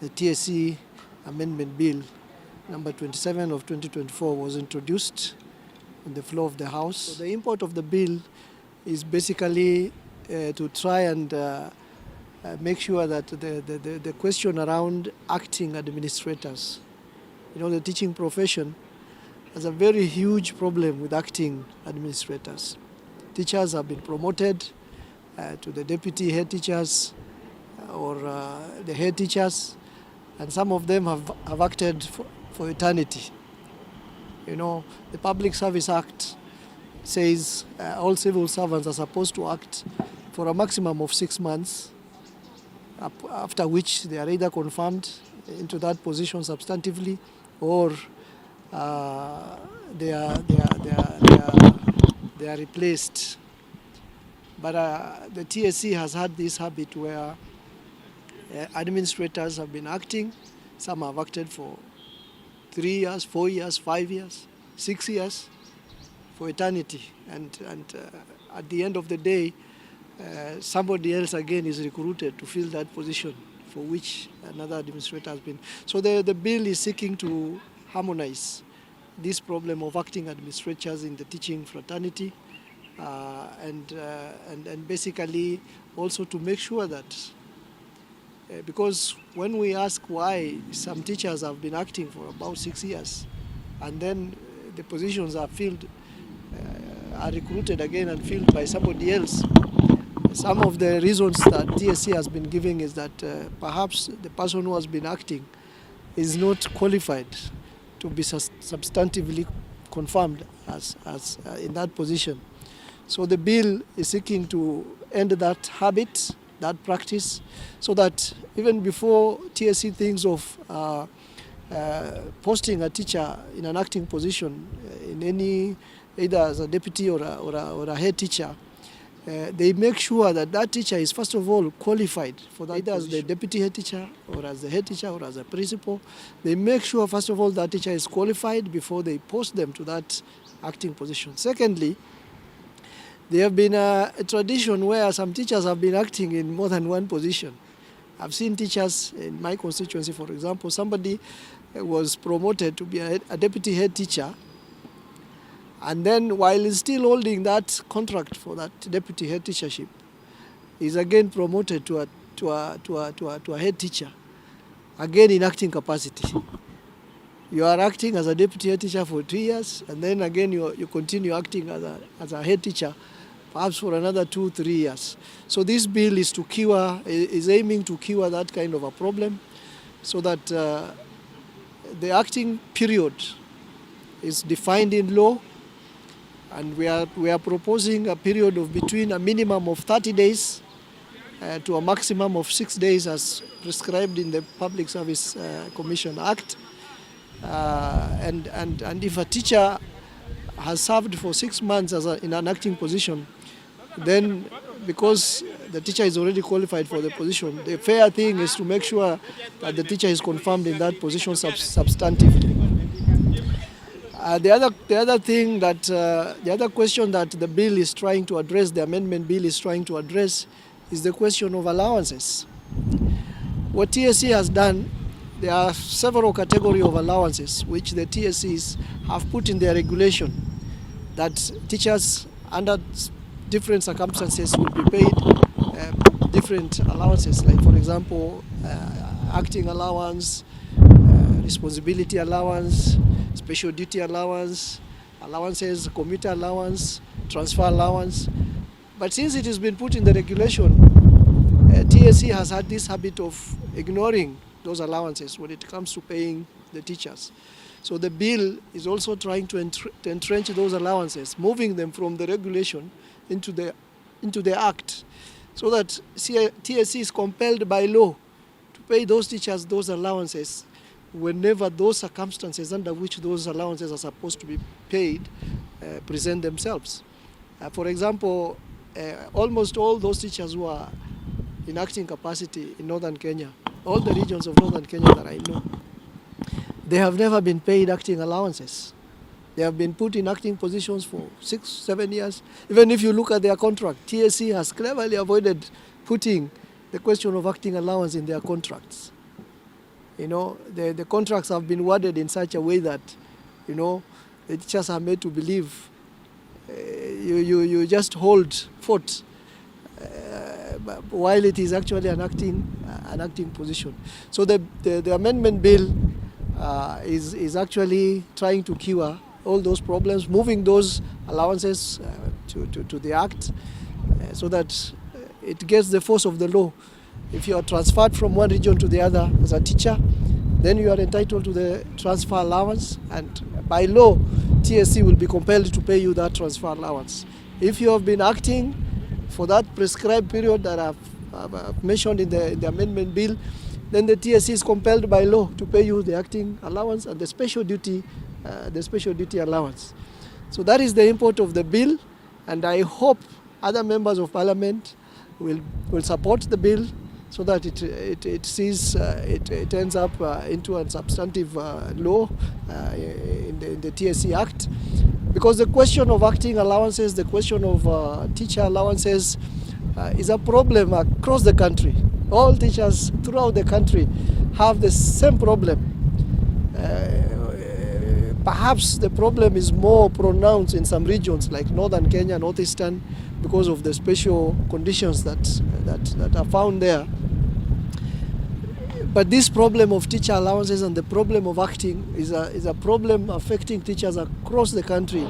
the TSC Amendment Bill number 27 of 2024 was introduced on the floor of the House. So the import of the bill is basically to try and make sure that the question around acting administrators, the teaching profession has a very huge problem with acting administrators. Teachers have been promoted to the deputy head teachers or the head teachers, and some of them have acted for eternity. The Public Service Act says all civil servants are supposed to act for a maximum of 6 months, after which they are either confirmed into that position substantively or they are replaced. But the TSC has had this habit where administrators have been acting. Some have acted for 3 years, 4 years, 5 years, 6 years, for eternity. And at the end of the day, somebody else again is recruited to fill that position for which another administrator has been. So the bill is seeking to harmonize this problem of acting administrators in the teaching fraternity, and basically also to make sure that, because when we ask why some teachers have been acting for about 6 years and then the positions are filled, are recruited again and filled by somebody else, some of the reasons that TSC has been giving is that perhaps the person who has been acting is not qualified to be substantively confirmed as in that position. So the bill is seeking to end that habit, that practice, so that even before TSC thinks of posting a teacher in an acting position in any, either as a deputy or a head teacher, they make sure that that teacher is first of all qualified for that, either as the deputy head teacher or as the head teacher or as a principal. They make sure first of all that teacher is qualified before they post them to that acting position. Secondly, there have been a tradition where some teachers have been acting in more than one position. I've seen teachers in my constituency, for example, somebody was promoted to be a deputy head teacher, and then while he's still holding that contract for that deputy head teachership, he's again promoted to a head teacher, again in acting capacity. You are acting as a deputy head teacher for 3 years, and then again you continue acting as a head teacher, perhaps for another 2-3 years. So this bill is aiming to cure that kind of a problem, so that the acting period is defined in law, and we are proposing a period of between a minimum of 30 days to a maximum of 6 days as prescribed in the Public Service Commission Act. And if a teacher has served for 6 months in an acting position, then because the teacher is already qualified for the position, the fair thing is to make sure that the teacher is confirmed in that position substantively. The other question that the bill is trying to address, the amendment bill is trying to address, is the question of allowances. What TSC has done, there are several categories of allowances which the TSCs have put in their regulation, that teachers under different circumstances will be paid different allowances, like for example acting allowance, responsibility allowance, special duty allowance, allowances, commuter allowance, transfer allowance. But since it has been put in the regulation, TSC has had this habit of ignoring those allowances when it comes to paying the teachers. So the bill is also trying to entrench those allowances, moving them from the regulation into the act, so that TSC is compelled by law to pay those teachers those allowances whenever those circumstances under which those allowances are supposed to be paid present themselves. For example, almost all those teachers who are in acting capacity in northern Kenya, all the regions of northern Kenya that I know, they have never been paid acting allowances. They have been put in acting positions for 6-7 years. Even if you look at their contract, TSC has cleverly avoided putting the question of acting allowance in their contracts. The contracts have been worded in such a way that, the teachers are made to believe you just hold fort while it is actually an acting position. So the amendment bill is actually trying to cure all those problems, moving those allowances to the Act so that it gets the force of the law. If you are transferred from one region to the other as a teacher, then you are entitled to the transfer allowance, and by law, TSC will be compelled to pay you that transfer allowance. If you have been acting for that prescribed period that I've mentioned in the amendment bill, then the TSC is compelled by law to pay you the acting allowance and the special duty allowance. So that is the import of the bill, and I hope other members of Parliament will support the bill so that it ends up into a substantive law in the TSC Act. Because the question of acting allowances, the question of teacher allowances is a problem across the country. All teachers throughout the country have the same problem. Perhaps the problem is more pronounced in some regions like northern Kenya, northeastern, because of the special conditions that are found there. But this problem of teacher allowances and the problem of acting is a problem affecting teachers across the country.